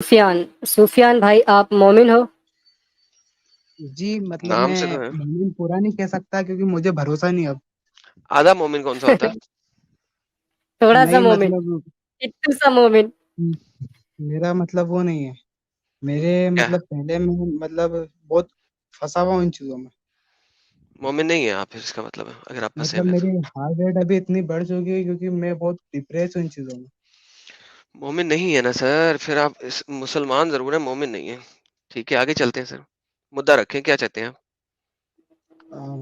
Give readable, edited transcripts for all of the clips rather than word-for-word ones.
सुफियान सुफियान भाई, आप मोमिन हो? जी, मतलब नाम से मैं तो है। मोमिन पूरा नहीं कह सकता क्योंकि मुझे भरोसा नहीं अब। आधा मोमिन कौन सा होता है? थोड़ा सा नहीं मोमिन, मतलब इत्तू सा मोमिन। उम, मेरा मतलब वो नहीं है। मेरे क्या है? मतलब पहले मैं मतलब बहुत फँसा हुआ हूँ इन चीज़ों में। मोमिन नहीं है आप, फिर इसका मतलब है अगर आप फंसे मतलब हुए हैं मेरी तो। हार्ट रेट अभी इतनी बढ़ चुकी है क्योंकि मैं बहुत डिप्रेस हूँ इन चीज़ों में। मोमिन नहीं है ना सर, फिर आप मुसलमान जरूर है, मोमिन नहीं है। ठीक है, आगे चलते हैं सर। मुद्दा रखें, क्या चाहते हैं आप?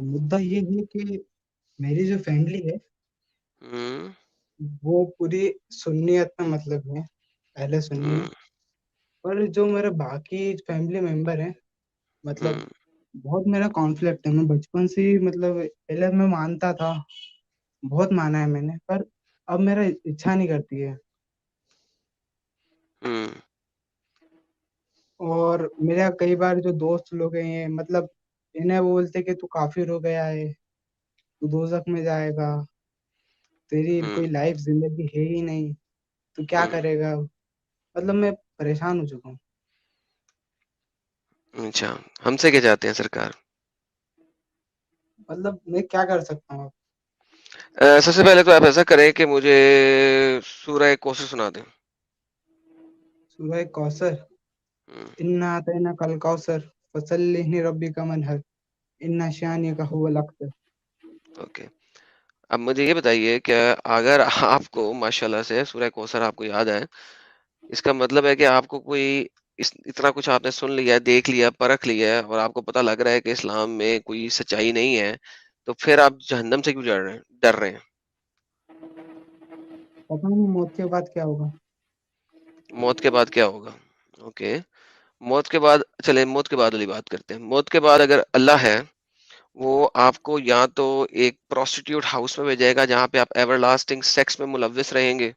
मुद्दा ये है कि मेरी जो फैमिली है हम्म। वो पूरी सुन्नियत में मतलब है, अहले सुन्नी है। हम्म। पर जो मेरे बाकी फैमिली मेंबर हैं मतलब हम्म। बहुत मेरा कॉन्फ्लिक्ट है। मैं बचपन से ही मतलब पहले मैं मानता था, बहुत माना है मैंने, पर अब मेरा इच्छा नहीं करती है। हम्म। और मेरा कई बार जो दोस्त लोग हैं ये मतलब इन्हें वो बोलते कि तू काफिर हो गया है, तू दोजख में जाएगा, तेरी हम्म। कोई लाइफ जिंदगी है ही नहीं, तू क्या हम्म। करेगा। मतलब मैं परेशान हो चुका हूँ। अच्छा, हमसे क्या चाहते हैं सरकार? मतलब मैं क्या कर सकता हूँ अब। सबसे पहले तो आप ऐसा करें कि मुझे सूरह कौसर सुना दें। सूरह कौसर। हम्म। इन्ना अतैना कल कौसर फसल्लि लिरब्बिका मनहर इन्ना शानियका हुवल अब्तर। ओके। अब मुझे ये बताइए, क्या अगर आपको माशाल्लाह से सूरह कौसर आपको याद है, इसका मतलब है कि आपको कोई इतना कुछ आपने सुन लिया, देख लिया, परख लिया है और आपको पता लग रहा है कि इस्लाम में कोई सच्चाई नहीं है, तो फिर आप जहन्नम से क्यों डर रहे हैं? पता नहीं मौत के बाद क्या होगा। मौत के बाद क्या होगा? ओके। मौत के बाद चले, मौत के बाद वाली बात करते हैं। मौत के बाद अगर अल्लाह है, वो आपको या तो एक प्रोस्टिट्यूट हाउस में भेजेगा जहाँ पे आप एवरलास्टिंग सेक्स में मुलव्विस रहेंगे,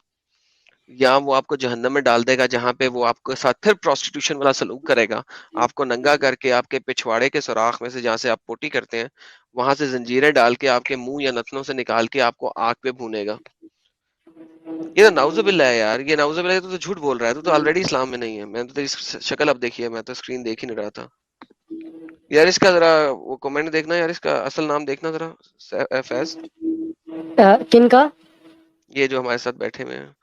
या वो आपको जहन्नम में डाल देगा जहाँ पे वो आपके साथ फिर प्रोस्टिट्यूशन वाला सलूक करेगा। आपको नंगा करके आपके पिछवाड़े के सुराख में से जहाँ से आप पोटी करते हैं, वहां से जंजीरें डाल के आपके मुंह या नथनों से निकाल के आपको आग पे भूनेगा। ये तो नाउजुबिल्ला है यार, ये नाउजुबिल्ला है, तू तो झूठ बोल रहा है, तू तो ऑलरेडी इस्लाम में नहीं है। मैंने तो तेरी शक्ल अब देखी है, मैं तो स्क्रीन देख ही नहीं रहा था। यार इसका जरा वो कमेंट देखना यार, इसका असल नाम देखना जरा। फैज, किनका? ये जो हमारे साथ बैठे हुए हैं।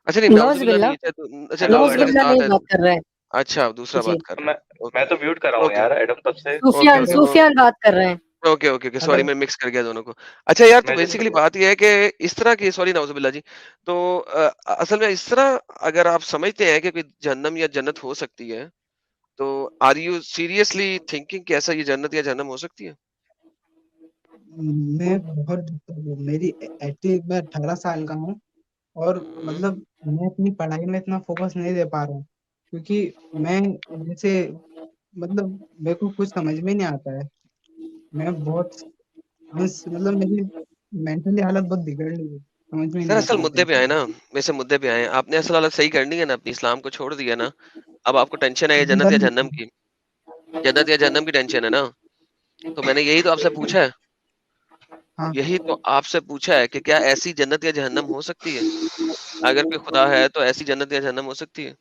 अच्छा नहीं, नौज नाउजुबिल्ला नहीं बिल्ला, है, तो अच्छा हेलो नौज नाउजुबिल्ला के एडम। बिल्ला साथ नहीं है बात तू। कर रहे हैं। अच्छा, दूसरा जी, बात कर रहा मैं है। मैं ओके। तो म्यूट कर रहा हूँ ओके। यार एडम तब से। ओके। सुफियान ओके। सुफियान बात कर रहे हैं। Okay. Okay. Okay, sorry, hello. मैं मिक्स कर गया दोनों को। अच्छा यार, तो मैं जस्ट बेसिकली बात ये है कि इस तरह की, सॉरी नाउजुबिल्ला जी, तो असल में इस तरह अगर आप समझते हैं कि कोई जहन्नम या जन्नत हो सकती है, तो आर यू सीरियसली थिंकिंग कि ऐसा ये जन्नत या जहन्नम हो सकती है? मैं बहुत मेरी एक्चुअली मैं 18 साल का हूँ और हम्म। मतलब मैं अपनी पढ़ाई में इतना फोकस नहीं दे पा रहा हूँ क्योंकि मैं जैसे मतलब मेरे को कुछ समझ में नहीं आता है। मैं बहुत मतलब मेरी मेंटली हालत बहुत बिगड़ रही है, समझ में सर नहीं आता असल मैं मुद्दे क्या पे आए करूँ। ना, वैसे मुद्दे पे आए, आपने असल हालत सही करनी है ना, अपनी इस्लाम को छोड़ दिया ना। अब आपको टेंशन है ये जन्नत या जहन्नम की, जन्नत या जहन्नम की टेंशन है ना। तो मैंने यही तो आपसे पूछा है, हाँ। यही तो आपसे पूछा है कि क्या ऐसी जन्नत या जहन्नम हो सकती है? अगर कोई खुदा है तो ऐसी जन्नत या जहन्नम हो सकती है?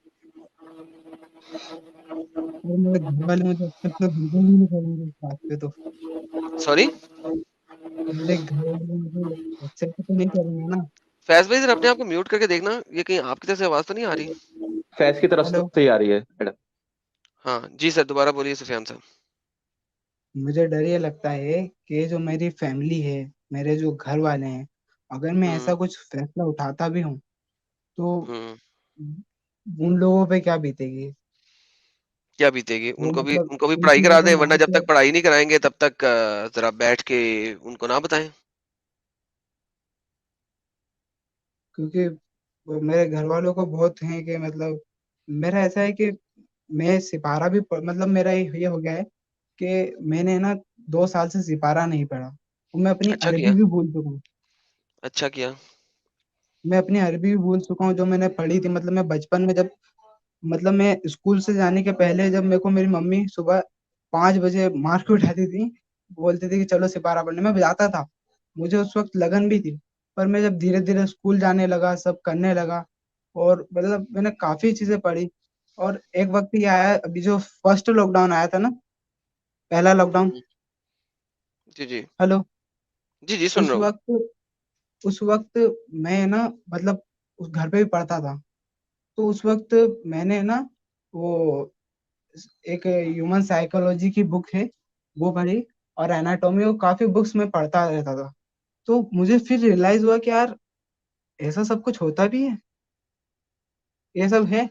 और मेरे घर वाले मुझे एक्सेप्ट तो बिल्कुल भी नहीं करेंगे इस बात पे तो। सॉरी। मेरे घर वाले मुझे एक्सेप्ट तो नहीं करेंगे ना। फैज भाई, जरा अपने आप को म्यूट करके देखना, ये कहीं आपकी तरफ से आवाज तो नहीं आ रही? फैज की तरफ हेलो। से ही आ रही है एडम। हाँ जी सर, दोबारा बोलिए सुफियान साहब। मुझे डर ये लगता है कि जो मेरी फैमिली है, मेरे जो घर वाले हैं, अगर मैं हम्म। ऐसा कुछ फैसला उठाता भी हूँ तो हम्म। उन लोगों पे क्या बीतेगी। क्या बीतेगी? वो मतलब उनको भी पढ़ाई उनकी करा मेरे दें, वरना नाम जब पे तक पढ़ाई नहीं कराएंगे तब तक जरा बैठ के उनको ना बताएं। क्योंकि वो मेरे घर वालों को बहुत है कि मतलब मेरा ऐसा है कि मैं सिपारा भी मतलब मेरा ये हो गया है कि मैंने ना 2 साल से सिपारा नहीं पढ़ा और मैं अपनी अच्छा अरबी किया। भी भूल चुका हूँ। अच्छा किया। मैं अपनी अरबी भी भूल चुका हूँ जो मैंने पढ़ी थी। मतलब मैं बचपन में जब मतलब मैं स्कूल से जाने के पहले जब मेरे को मेरी मम्मी सुबह 5 बजे मार के उठाती थी, बोलती थी कि चलो सिपारा पढ़ने, मैं जाता था। मुझे उस वक्त लगन भी थी। पर मैं जब धीरे धीरे स्कूल जाने लगा, सब करने लगा और मतलब मैंने काफी चीजें पढ़ी, और एक वक्त ये आया, अभी जो फर्स्ट लॉकडाउन आया था ना, पहला लॉकडाउन, जी जी हेलो, जी जी, सुन उस रहा हूँ। वक्त उस वक्त मैं ना मतलब उस घर पे भी पढ़ता था। तो उस वक्त मैंने ना वो एक ह्यूमन साइकोलॉजी की बुक है, वो पढ़ी, और एनाटॉमी, और काफी बुक्स में पढ़ता रहता था। तो मुझे फिर रियलाइज हुआ कि यार ऐसा सब कुछ होता भी है, ये सब है।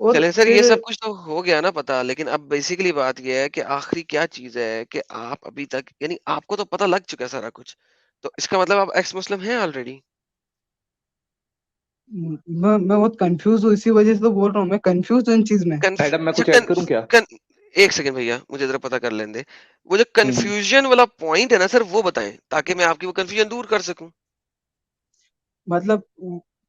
और चलें सर, ये फिर सब कुछ तो हो गया ना पता, लेकिन अब बेसिकली बात ये है कि आखिरी क्या चीज़ है कि आप अभी तक, यानी आपको तो पता लग चुका है सारा कुछ, तो इसका मतलब आप एक्स मुस्लिम हैं ऑलरेडी। मैं बहुत कंफ्यूज हूँ, इसी वजह से तो बोल रहा हूँ, मैं कंफ्यूज हूँ इन चीज में। कन्फ मैडम मैं अच्छा कुछ ऐड कन करूं क्या? कन एक सेकंड भैया, मुझे ज़रा पता कर लेने दें। वो जो हम्म कन्फ्यूज़न वाला पॉइंट है ना सर, वो बताएँ, ताकि मैं आपकी वो कन्फ्यूज़न दूर कर सकूँ। मतलब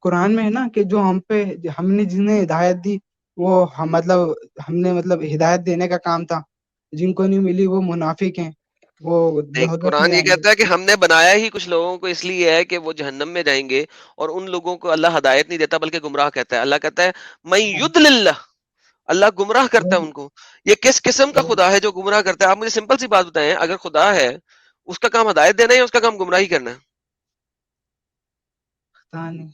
कुरान में है ना कि जो हम पे, हमने जिन्हें हिदायत दी, वो हम मतलब हमने मतलब हिदायत देने का काम था, जिनको नहीं मिली वो मुनाफिक हैं, वो नहीं, दोजख में कुरान ये जाएंगे। कहता है कि हमने बनाया ही कुछ लोगों को इसलिए है कि वो जहन्नम में जाएँगे, और उन लोगों को अल्लाह हिदायत नहीं देता बल्कि गुमराह कहता है। अल्लाह कहता है, "मैं हाँ, युद्लिल्लाह", अल्लाह गुमराह करता है वो उनको। ये किस किस्म का वो खुदा है जो गुमराह करता है? आप मुझे सिंपल सी बात बताएं, अगर खुदा है, उसका काम हिदायत देना है या उसका काम गुमराही करना है? पता नहीं,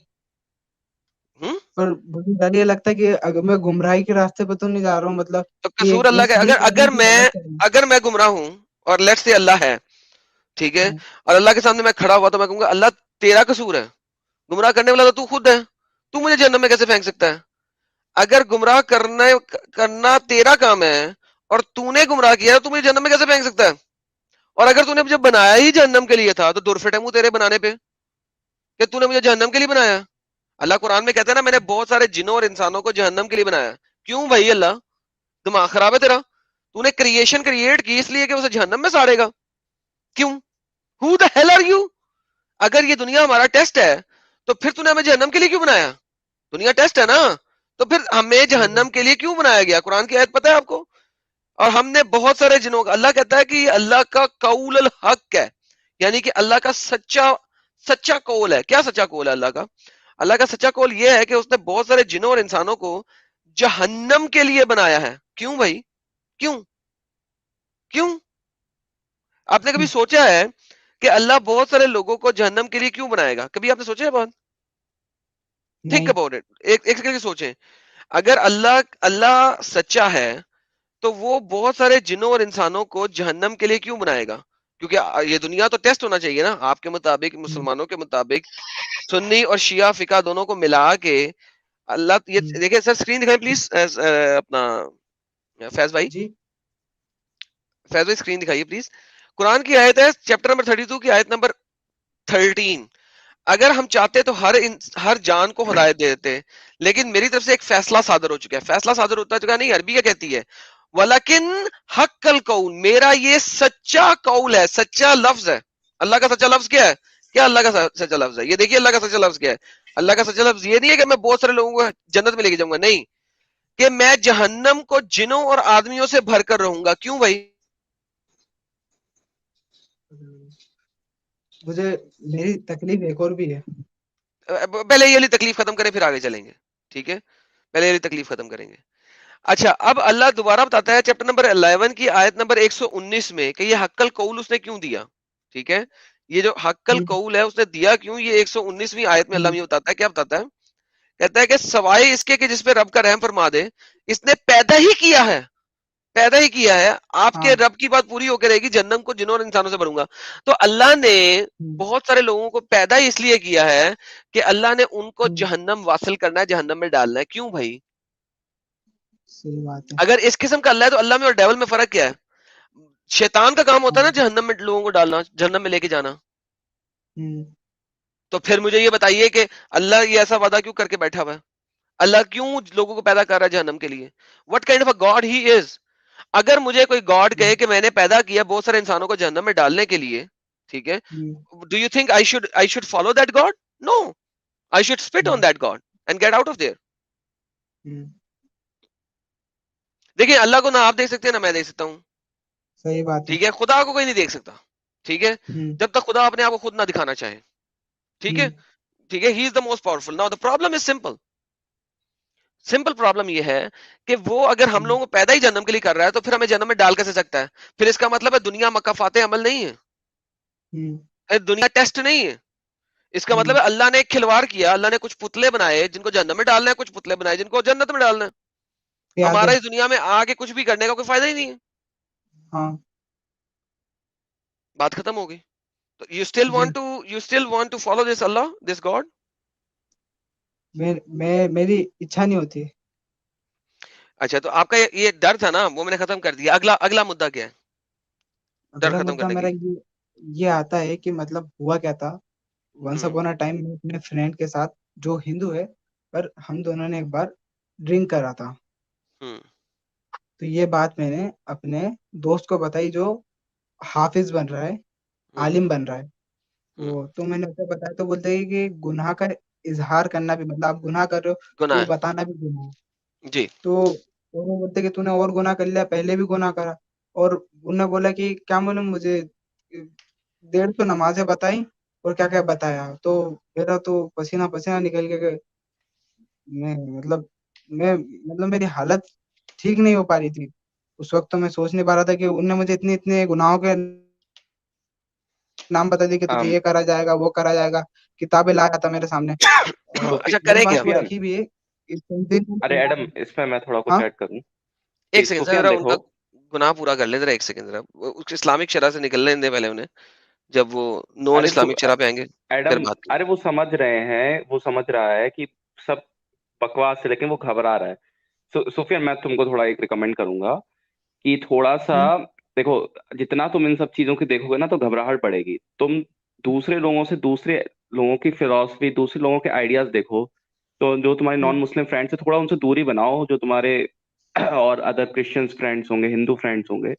हम्म? पर मुझे डर ये लगता है कि अगर मैं गुमराही के रास्ते पे तो नहीं जा रहा हूँ, मतलब तो कि कसूर ये अल्लाह का, सही अगर कर रहा अगर हूँ कि मैं गलत कर रहा हूँ। अगर मैं गुमराह हूं और लेट्स से अल्लाह है, ठीक है, हाँ, और अल्लाह के सामने मैं खड़ा हुआ तो मैं कहूंगा अल्लाह तेरा कसूर है, गुमराह करने वाला तो तू खुद है, तू मुझे जहन्नम में कैसे फेंक सकता है? अगर गुमराह करना तेरा काम है और तूने गुमराह किया तो तू मुझे जहन्नम में कैसे फेंक सकता है? और अगर तूने मुझे बनाया ही जहन्नम के लिए था तो दुर्फिट है मुंह तेरे बनाने पे कि तूने मुझे जहन्नम के लिए बनाया। अल्लाह कुरान में कहता है ना, मैंने बहुत सारे जिनों और इंसानों को जहन्नम के लिए बनाया। क्यों भाई अल्लाह, दिमाग खराब है तेरा? तूने क्रिएशन क्रिएट की इसलिए कि उसे जहन्नम में साड़ेगा? क्यों? Who the hell are you? अगर ये दुनिया हमारा टेस्ट है तो फिर तूने हमें जहन्नम के लिए क्यों बनाया? दुनिया टेस्ट है ना, तो फिर हमें वो जहन्नम के लिए क्यों बनाया गया? कुरान की आयत पता है आपको? और हमने बहुत सारे जिनों का, अल्लाह कहता है कि ये अल्लाह का कौल अल हक है, यानी कि अल्लाह का सच्चा सच्चा कौल है। क्या सच्चा कौल है अल्लाह का? अल्लाह का सच्चा कौल ये है कि उसने बहुत सारे जिनों और इंसानों को जहन्नम के लिए बनाया है। क्यों भाई? क्यों? क्यों? आपने कभी सोचा है कि अल्लाह बहुत सारे लोगों को जहन्नम के लिए क्यों बनाएगा? कभी आपने सोचा है बात? थिंक नहीं। अबाउट इट, एक एक सेकंड सोचें। अगर अल्लाह अल्लाह सच्चा है तो वो बहुत सारे जिनों और इंसानों को जहन्नम के लिए क्यों बनाएगा? क्योंकि ये दुनिया तो टेस्ट होना चाहिए ना, आपके मुताबिक, हम्म, मुसलमानों के मुताबिक, सुन्नी और शिया फिका दोनों को मिला के अल्लाह, ये हम्म, देखिए सर, स्क्रीन दिखाएं प्लीज, अपना फैज भाई, जी। फैज भाई स्क्रीन दिखाइए प्लीज। कुरान की आयत है, चैप्टर नंबर 32 की आयत नंबर 13। अगर हम चाहते तो हर जान को हिदायत दे देते, लेकिन मेरी तरफ से एक फैसला सादर हो चुका है। फैसला सादर होता चुका नहीं, अरबी क्या कहती है? वलकिन हक्कल कौल, मेरा ये सच्चा कौल है, सच्चा लफ्ज है। अल्लाह का सच्चा लफ्ज क्या है? क्या अल्लाह का सच्चा लफ्ज है? ये देखिए अल्लाह का सच्चा लफ्ज क्या है। अल्लाह का सच्चा लफ्ज ये नहीं है कि मैं बहुत सारे लोगों को जन्नत में लेके जाऊंगा, नहीं, कि मैं जहन्नम को जिनों और आदमियों से भरकर रहूंगा। क्यों भाई? मुझे, मेरी तकलीफ एक और भी है। पहले ये वाली तकलीफ खत्म करें फिर आगे चलेंगे, ठीक है? पहले ये वाली तकलीफ खत्म करेंगे। अच्छा, अब अल्लाह दोबारा बताता है चैप्टर नंबर 11 की आयत नंबर 119 में कि ये हक्कल कौल उसने क्यों दिया। ठीक है, ये जो हक्कल हम्म, कौल है उसने दिया क्यों, ये 119वीं आयत में अल्लाह हम्म, ये बताता है। क्या बताता है? कहता है कि सवाए इसके कि जिस पे रब का रहम फरमा दे, इसने पैदा ही किया है, पैदा ही किया है। आपके हाँ, रब की बात पूरी होकर रहेगी, जन्नम को जिनों और इंसानों से भरूंगा। तो अल्लाह ने हम्म, बहुत सारे लोगों को पैदा ही इसलिए किया है कि अल्लाह ने उनको हम्म, जहन्नम वासिल करना है, जहन्नम में डालना है। क्यों भाई? सही बात है। अगर इस किस्म का अल्लाह है तो अल्लाह में और डेवल में फर्क क्या है? शैतान का काम होता है ना हाँ, जहन्नम में लोगों को डालना, जहन्नम में लेके जाना। हम्म, तो फिर मुझे ये बताइए कि अल्लाह ये ऐसा वादा क्यों करके बैठा हुआ है? अल्लाह क्यों लोगों को पैदा कर रहा है जहन्नम के लिए? What kind of a God he is? अगर मुझे कोई गॉड कहे हम्म, कि मैंने पैदा किया बहुत सारे इंसानों को जहन्नम में डालने के लिए, ठीक है, hmm, do you think I should follow that god? No, I should spit on hmm, that god and get out of there. Hmm, देखिए, अल्लाह को ना आप देख सकते हैं ना मैं देख सकता हूं, सही बात है। ठीक है, खुदा को कोई नहीं देख सकता, ठीक है, हम्म, जब तक खुदा अपने आप को खुद ना दिखाना चाहे, ठीक है, हम्म, ठीक है, he is the most powerful. Now the problem is simple. Simple problem ये है कि वो अगर हम लोगों को पैदा ही जन्म के लिए कर रहा है तो फिर हमें जन्म में डाल कैसे सकता है? फिर इसका मतलब है दुनिया मकाफाते अमल नहीं है, हम्म, फिर दुनिया टेस्ट नहीं है। इसका मतलब हम्म, है अल्लाह ने एक खिलवाड़ किया, अल्लाह ने कुछ पुतले बनाए जिनको जन्नत में डालना है, कुछ पुतले बनाए जिनको जन्नत में डालना है। याद हमारा है। इस दुनिया में आके कुछ भी करने का कोई फायदा ही नहीं है। हाँ बात खत्म हो गई। तो जी। You still want to follow this Allah, this god? मेरी इच्छा नहीं होती। अच्छा, तो आपका ये डर था ना, वो मैंने खत्म कर दिया। अगला अगला मुद्दा क्या है डर अगला खत्म मुद्दा करने मेरा की? ये आता है कि मतलब हुआ क्या था। Once hmm. Upon a time मैं अपने फ्रेंड के साथ, जो हिंदू है, पर हम दोनों ने एक बार ड्रिंक करा था। हम्म। तो ये बात मैंने अपने दोस्त को बताई, जो हाफिज बन रहा है, हम्म। आलिम बन रहा है। हम्म। तो मैंने उसे बताया, तो बोलते हैं कि गुनाह का इजहार करना भी, मतलब आप गुनाह कर रहे हो तो गुनाह वो है। बताना भी गुनाह है। जी। तो वो बोलते कि तूने और गुनाह कर लिया, पहले भी गुनाह करा। और उन्होंने बोला कि क्या मालूम मुझे, 150 नमाजें बताई और क्या क्या बताया। तो मेरा तो पसीना पसीना निकल गया कि मैं मतलब मैं मेरी हालत ठीक नहीं हो पा रही थी। उस वक्त तो मैं सोच नहीं पा रहा था कि उनने मुझे इतने इतने गुनाहों के नाम बता दिए कि तुझे um, ये करा जाएगा, वो करा जाएगा। किताबें लाया था मेरे सामने। अच्छा, ये करें बात क्या? वो सुफियान, रखी भी है। इस दिन अरे एडम, इसमें मैं थोड़ा कुछ हाँ ऐड करूं एक कि सेकंड सर, सुफियान जरा देखो। उनका गुनाह पूरा कर ले जरा, एक सेकंड जरा। उस इस्लामिक शरह से निकलने दे पहले उन्हें। जब वो नॉन अरे इस्लामिक शरह पे आएंगे फिर एडम, बात अरे करेंगे। वो समझ रहे हैं, वो समझ रहा है कि सब बकवास है, लेकिन वो घबरा रहा है। सुफियान, मैं तुमको थोड़ा एक रिकमेंड करूंगा कि थोड़ा सा हम्म, देखो। जितना तुम इन सब चीजों की देखोगे ना, तो घबराहट पड़ेगी। तुम दूसरे लोगों से, दूसरे लोगों की फिलॉसफी, दूसरे लोगों के आइडियाज देखो। तो जो तुम्हारे नॉन हम्म। मुस्लिम फ्रेंड्स है, थोड़ा उनसे दूरी बनाओ। जो तुम्हारे और अदर क्रिश्चियंस फ्रेंड्स होंगे, हिंदू फ्रेंड्स होंगे,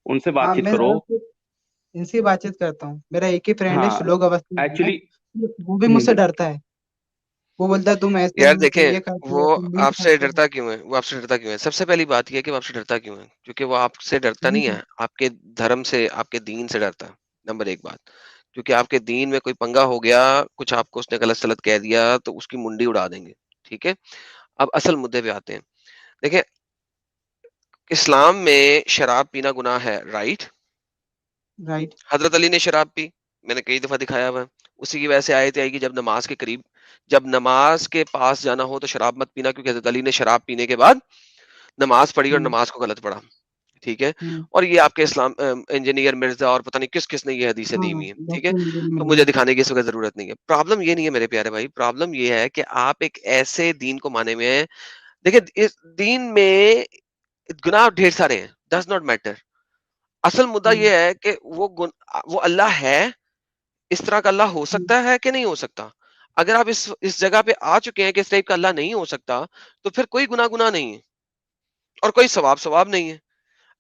उनसे हाँ, बातचीत मैं करो। ज्यादातर इनसे ही बातचीत करता हूँ। मेरा एक ही फ्रेंड है, हाँ, श्लोक अवस्थी नाम है। एक्चुअली वो भी मुझसे डरता है। वो बोलता है तुम ऐसे यार हो, तुम देखें, ये करते वो हो, तुम मीट आपसे खाते हो। डरता क्यों है? वो आपसे डरता क्यों है? सबसे पहली बात ये है कि वो आपसे डरता क्यों है? क्योंकि वो आपसे डरता नहीं मीट। है, आपके धर्म से, आपके दीन से डरता है। नंबर एक बात, क्योंकि आपके दीन में कोई पंगा हो गया, कुछ आपको उसने गलत सलत कह दिया तो उसकी मुंडी उड़ा देंगे। ठीक है, अब असल मुद्दे पे आते हैं। देखिए, इस्लाम में शराब पीना गुनाह है, राइट? राइट। हजरत अली ने शराब पी, मैंने कई दफा दिखाया हुआ है। उसी की वजह से आयत आएगी जब नमाज के करीब, जब नमाज के पास जाना हो तो शराब मत पीना, क्योंकि हजरत अली ने शराब पीने के बाद नमाज पढ़ी और हम्म, नमाज को गलत पढ़ा। ठीक है, हम्म। और ये आपके इस्लाम इंजीनियर मिर्जा और पता नहीं किस किस ने ये हदीसें दी हाँ, हुई हैं। ठीक है, डॉक्टर मुझे तो मिल मुझे गया। दिखाने की इस वक्त जरूरत नहीं है। प्रॉब्लम ये नहीं है मेरे प्यारे भाई, प्रॉब्लम ये है कि आप एक ऐसे दीन को माने में हैं। देखिए, इस दीन में गुनाह ढेर सारे हैं, डज नॉट मैटर। असल मुद्दा हम्म, ये है कि वो अल्लाह है, इस तरह का अल्लाह हो हम्म, सकता है कि नहीं हो सकता? अगर आप इस जगह पे आ चुके हैं कि इस टाइप का अल्लाह नहीं हो सकता, तो फिर कोई गुनाह नहीं है और कोई सवाब नहीं है।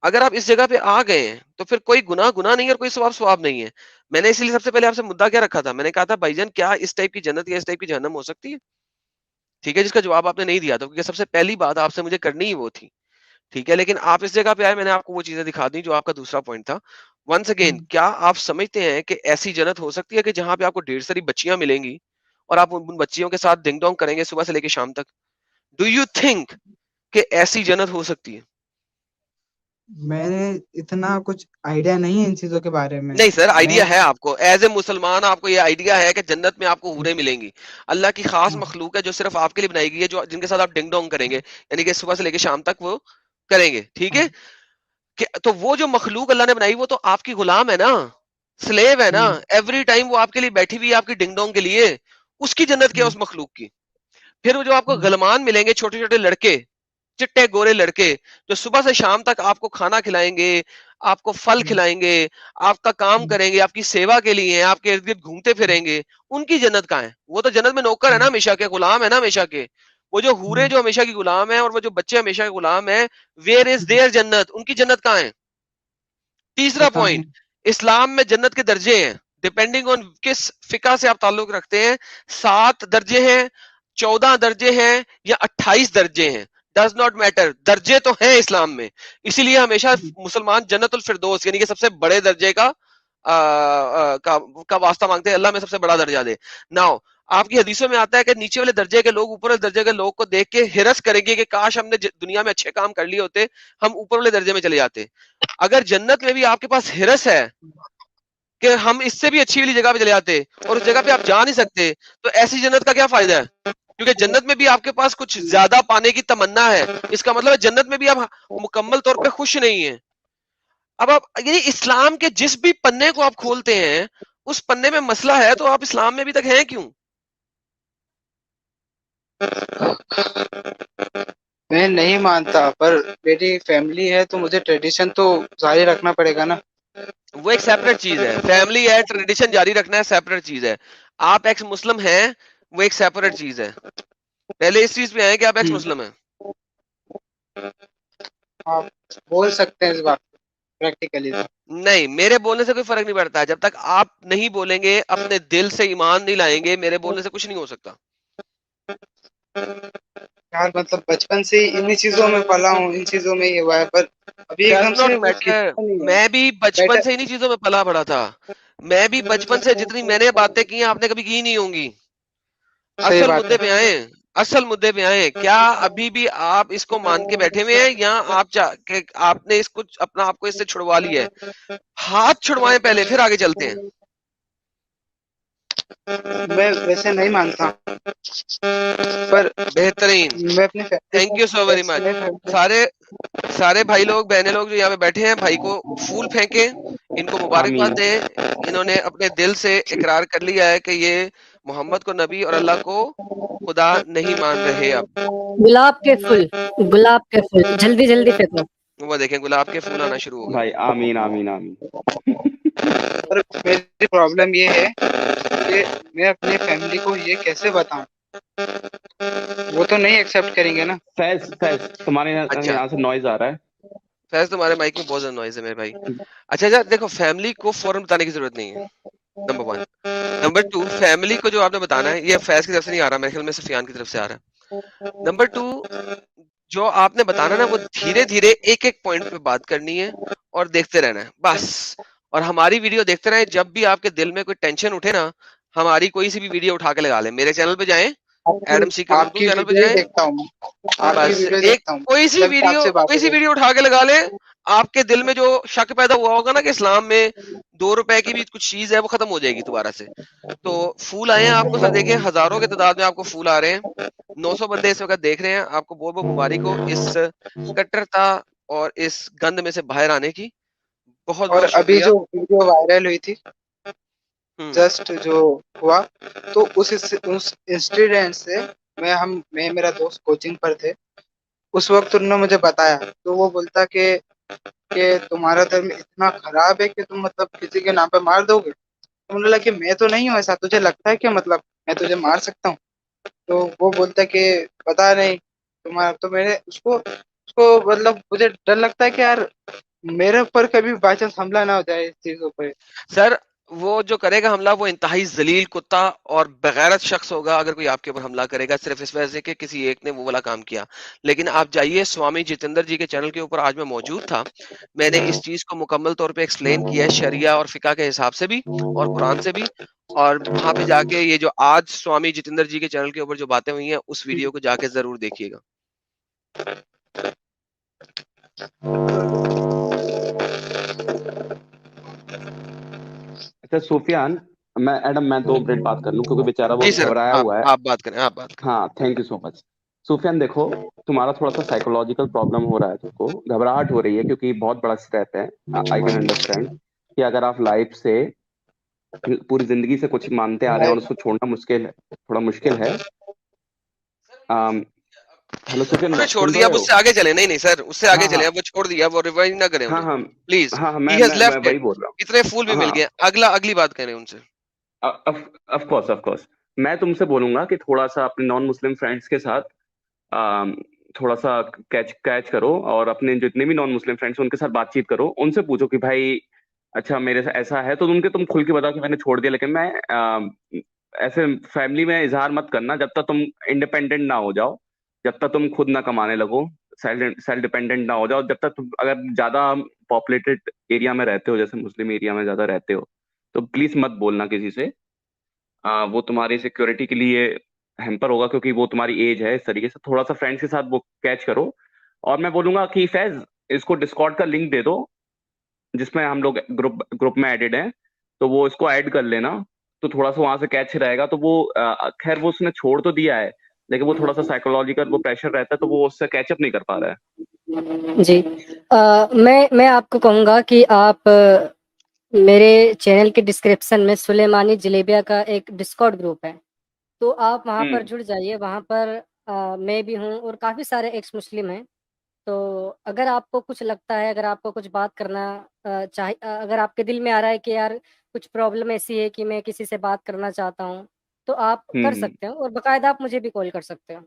अगर आप इस जगह पे आ गए हैं तो फिर कोई गुनाह नहीं है और कोई सवाब नहीं है। मैंने इसीलिए सबसे पहले आपसे मुद्दा क्या रखा था, मैंने कहा था भाईजान क्या इस टाइप की जन्नत या इस टाइप की जहन्नम हो सकती है? ठीक है, जिसका जवाब आपने नहीं दिया था, क्योंकि सबसे पहली बात आपसे मुझे करनी ही वो थी। ठीक है, लेकिन आप इस जगह पे आए, मैंने आपको वो चीजें दिखा दी जो आपका दूसरा पॉइंट था। वंस अगेन, हम्म। क्या आप समझते हैं कि ऐसी जन्नत हो सकती है कि जहां पे आपको ढेर सारी बच्चियां मिलेंगी और आप उन बच्चियों के साथ डिंग डोंग करेंगे सुबह से लेकर शाम तक? डू यू थिंक कि ऐसी जन्नत हो सकती है? मैंने इतना कुछ आइडिया नहीं है इन चीजों के बारे में। नहीं सर, मैं आइडिया है आपको, एज ए मुसलमान आपको ये आइडिया है कि जन्नत में आपको हूरें मिलेंगी। अल्लाह की खास हाँ, मखलूक है जो सिर्फ आपके लिए बनाई गई है, जो जिनके साथ आप डिंग डोंग करेंगे, यानी कि सुबह से लेकर शाम तक वो करेंगे। ठीक हाँ, है, तो वो जो मखलूक अल्लाह ने बनाई वो तो आपकी गुलाम है ना, स्लेव है ना। हम्म, एवरी टाइम वो आपके लिए बैठी हुई है, आपकी डिंग डोंग के लिए। उसकी जन्नत क्या है हम्म, उस मखलूक की? फिर वो जो आपको हम्म, गलमान मिलेंगे, छोटे छोटे लड़के, चिट्टे गोरे लड़के, जो सुबह से शाम तक आपको खाना खिलाएंगे, आपको फल हम्म, खिलाएंगे, आपका काम हम्म, करेंगे, आपकी सेवा के लिए हैं, आपके इर्द गिर्द घूमते फिरेंगे। उनकी जन्नत कहाँ है? वो तो जन्नत में नौकर है ना हम्म, हमेशा के, गुलाम है ना हमेशा के। वो जो हूरे हम्म। जो हमेशा की गुलाम है और वो जो बच्चे हमेशा के गुलाम है, वेयर इज देयर जन्नत? उनकी जन्नत कहाँ है? तीसरा पता पॉइंट, नहीं। इस्लाम में जन्नत के दर्जे हैं, डिपेंडिंग ऑन किस फिका से आप ताल्लुक रखते हैं। 7 दर्जे हैं, 14 दर्जे हैं या 28 दर्जे हैं, डज नॉट मैटर, दर्जे तो हैं इस्लाम में। इसीलिए हमेशा हम्म, मुसलमान जन्नतुल फिरदौस यानी कि सबसे बड़े दर्जे का वास्ता मांगते हैं, अल्लाह में सबसे बड़ा दर्जा दे। नाउ, आपकी हदीसों में आता है कि नीचे वाले दर्जे के लोग ऊपर वाले दर्जे के लोग को देख के हिरस करेंगे कि काश हमने दुनिया में अच्छे काम कर लिए होते, हम ऊपर वाले दर्जे में चले जाते। अगर जन्नत में भी आपके पास हिरस है कि हम इससे भी अच्छी वाली जगह पे चले जाते और उस जगह पे आप जा नहीं सकते, तो ऐसी जन्नत का क्या फायदा है? क्योंकि जन्नत में भी आपके पास कुछ ज्यादा पाने की तमन्ना है, इसका मतलब है जन्नत में भी आप मुकम्मल तौर पे खुश नहीं है। अब आप ये इस्लाम के जिस भी पन्ने को आप खोलते हैं, उस पन्ने में मसला है, तो आप इस्लाम में अभी तक हैं क्यों? मैं नहीं मानता, पर मेरी फैमिली है तो मुझे ट्रेडिशन तो जारी रखना पड़ेगा ना। वो एक सेपरेट चीज है। फैमिली है, ट्रेडिशन जारी रखना है, सेपरेट चीज है। आप एक्स मुस्लिम हैं, वो एक सेपरेट चीज है। पहले इस चीज पे आए कि आप एक्स मुस्लिम हैं। आप बोल सकते हैं इस बात को प्रैक्टिकली। नहीं, मेरे बोलने से कोई फर्क नहीं पड़ता। जब तक आप नहीं बोलेंगे, अपने दिल से ईमान नहीं लाएंगे, मेरे बोलने से कुछ नहीं हो सकता। यार मतलब बचपन से ही इन्हीं चीजों में पला हूँ, इन चीजों में ही हुआ है, पर अभी एकदम Does not से वो matter। खिंचता नहीं है। मैं भी बचपन बेटर से इन्हीं चीजों में पला बड़ा था। मैं भी बचपन से जितनी मैंने बातें की हैं, आपने कभी की नहीं होंगी। सही असल बात मुद्दे है। पे आए, असल मुद्दे पे आए। क्या अभी भी आप इसको मान के बैठे हुए हैं, या आपने इसको अपना आपको इससे छुड़वा लिया है? हाथ छुड़वाएं पहले, फिर आगे चलते हैं। मैं वैसे नहीं मानता, पर बेहतरीन, मैं अपने फैमिली थैंक को यू सो वेरी मच। मैं फैमिली सारे सारे भाई लोग बहने लोग जो यहाँ पे बैठे हैं, भाई को फूल फेंके, इनको मुबारकबाद आमीन। दें। इन्होंने अपने दिल से इकरार कर लिया है कि ये मोहम्मद को नबी और अल्लाह को खुदा नहीं मान रहे। अब गुलाब के फूल, गुलाब के फूल, जल्दी जल्दी फेंको। वो देखें, गुलाब के फूल आना शुरू हो गए। भाई आमीन आमीन आमीन। पर मेरी प्रॉब्लम ये है कि मैं अपनी फैमिली को ये कैसे बताऊं, वो तो नहीं एक्सेप्ट करेंगे ना। फैज फैज तुम्हारे अच्छा, यहाँ से नॉइज आ रहा है। फैज तुम्हारे माइक में बहुत ज्यादा नॉइज है मेरे भाई। अच्छा अच्छा, देखो फैमिली को फौरन बताने की जरूरत नहीं है, number one. Number two, family को जो आपने बताना है, ये फैज की तरफ से नहीं आ रहा, मेरे ख्याल में सुफियान की तरफ से आ रहा है। नंबर टू, जो आपने बताना ना, वो धीरे धीरे एक एक पॉइंट पे बात करनी है और देखते रहना है बस। और हमारी वीडियो देखते रहें। जब भी आपके दिल में कोई टेंशन उठे ना, हमारी कोई सी भी वीडियो उठा के लगा लें। मेरे चैनल पे जाएं, एडम सीकर उर्दू आपकी चैनल पे वीडियो ही जाएं, देखता हूँ मैं, आपकी बस वीडियो एक देखता हूँ कोई सी जब भी वीडियो आपसे बातें करता उठा के लगा ले। आपके दिल में जो शक पैदा हुआ होगा ना कि इस्लाम में 2 रुपए की भी कुछ चीज है, वो खत्म हो जाएगी दोबारा से। तो फूल आए हैं आपको सर, देखिए हजारों की तादाद में आपको फूल आ रहे हैं। 900 बंदे इस वक्त देख रहे हैं आपको। बहुत बहुत मुबारक हो इस कट्टरता और इस गंद में से बाहर आने की। बहुत और बहुत अभी शुक्रिया। जो वीडियो वायरल हुई थी हम्म, जस्ट जो हुआ, तो उस इंसिडेंट से मैं मेरा दोस्त कोचिंग पर थे, उस वक्त उन्होंने मुझे बताया, तो वो बोलता कि तुम्हारा धर्म इतना खराब है कि तुम मतलब किसी के नाम पे मार दोगे। तो मुझे लगा कि मैं तो नहीं हूँ ऐसा, तुझे लगता है कि मतलब मैं तुझे मार सकता हूँ? तो वो बोलता कि पता नहीं तुम्हारा, तो मैंने उसको उसको मतलब मुझे डर लगता है कि यार मेरे ऊपर कभी बाई चांस हमला ना हो जाए इस चीजों पे। सर वो जो करेगा हमला, वो इंतहाई जलील कुत्ता और बेगैरत शख्स होगा अगर कोई आपके ऊपर हमला करेगा, सिर्फ इस वजह से कि किसी एक ने वो वाला काम किया। लेकिन आप जाइए, स्वामी जितेंद्र जी के चैनल के ऊपर आज मैं मौजूद था। मैंने इस चीज को मुकम्मल तौर पे एक्सप्लेन किया है, शरिया और फिका के हिसाब से भी और कुरान से भी। और वहां पे जाके ये जो आज स्वामी जितेंद्र जी के चैनल के ऊपर जो बातें हुई हैं, उस वीडियो को जाके जरूर देखिएगा। अच्छा सुफियान, मैं 2 मिनट बात कर लूं क्योंकि बेचारा जी बहुत सर, घबराया आप हुआ है। आप बात करें, आप बात करें। हाँ thank you so much. Sufiyan देखो, तुम्हारा थोड़ा सा साइकोलॉजिकल प्रॉब्लम हो रहा है, तुमको घबराहट हो रही है क्योंकि बहुत बड़ा स्टेप है। आई कैन अंडरस्टैंड कि अगर आप लाइफ से पूरी जिंदगी से कुछ मानते आ रहे हैं और उसको छोड़ना मुश्किल है, थोड़ा मुश्किल है। हेलो सुफियान, उन्होंने छोड़ सुन दिया, रहे अब हो? उससे आगे चले। नहीं नहीं सर, उससे आगे हाँ चले, हाँ अब वो छोड़ दिया, वो रिवाइज ना करें हाँ उन्हें हाँ प्लीज। हाँ हाँ, ही मैं हैज मैं मैं लेफ्ट इट। वही बोल रहा इतने फूल भी हूँ। मिल हाँ, गए। अगली बात करें उनसे। Of course of course. मैं तुमसे बोलूंगा कि थोड़ा सा अपने नॉन मुस्लिम फ्रेंड्स के साथ अम, थोड़ा सा कैच कैच करो, और अपने जितने भी नॉन मुस्लिम फ्रेंड्स हैं उनके साथ बातचीत करो, उनसे पूछो कि भाई अच्छा मेरे से ऐसा है, तो तुम खुल के बताओ कि मैंने छोड़ दिया। लेकिन मैं ऐसे फैमिली में इजहार मत करना जब तक तुम इंडिपेंडेंट ना हो जाओ, जब तक तुम खुद ना कमाने लगो, सेल्फ सेल्फ डिपेंडेंट ना हो जाओ, जब तक तुम अगर ज्यादा पॉपुलेटेड एरिया में रहते हो, जैसे मुस्लिम एरिया में ज्यादा रहते हो, तो प्लीज मत बोलना किसी से। वो तुम्हारी सिक्योरिटी के लिए हैम्पर होगा, क्योंकि वो तुम्हारी एज है। इस तरीके से थोड़ा सा फ्रेंड्स के साथ वो कैच करो। और मैं बोलूंगा कि फैज, इसको डिस्कॉर्ड का लिंक दे दो, जिसमें हम लोग ग्रुप ग्रुप में एडेड हैं, तो वो इसको ऐड कर लेना। तो थोड़ा सा वहां से कैच रहेगा। तो वो खैर वो उसने छोड़ तो दिया है, लेकिन वो थोड़ा सा साइकोलॉजिकल वो प्रेशर रहता है, तो वो उससे कैचअप नहीं कर पा रहा है। जी। मैं आपको कहूँगा कि आप मेरे चैनल के डिस्क्रिप्शन में सुलेमानी जलेबिया का एक डिस्कॉर्ड ग्रुप है, तो आप वहाँ पर जुड़ जाइए। वहाँ पर मैं भी हूँ और काफ़ी सारे एक्स मुस्लिम हैं। तो अगर आपको कुछ लगता है, अगर आपको कुछ बात करना अगर आपके दिल में आ रहा है कि यार कुछ प्रॉब्लम ऐसी है कि मैं किसी से बात करना चाहता हूँ, तो आप कर हम्म सकते हो और बाकायदा आप मुझे भी कॉल कर सकते हो।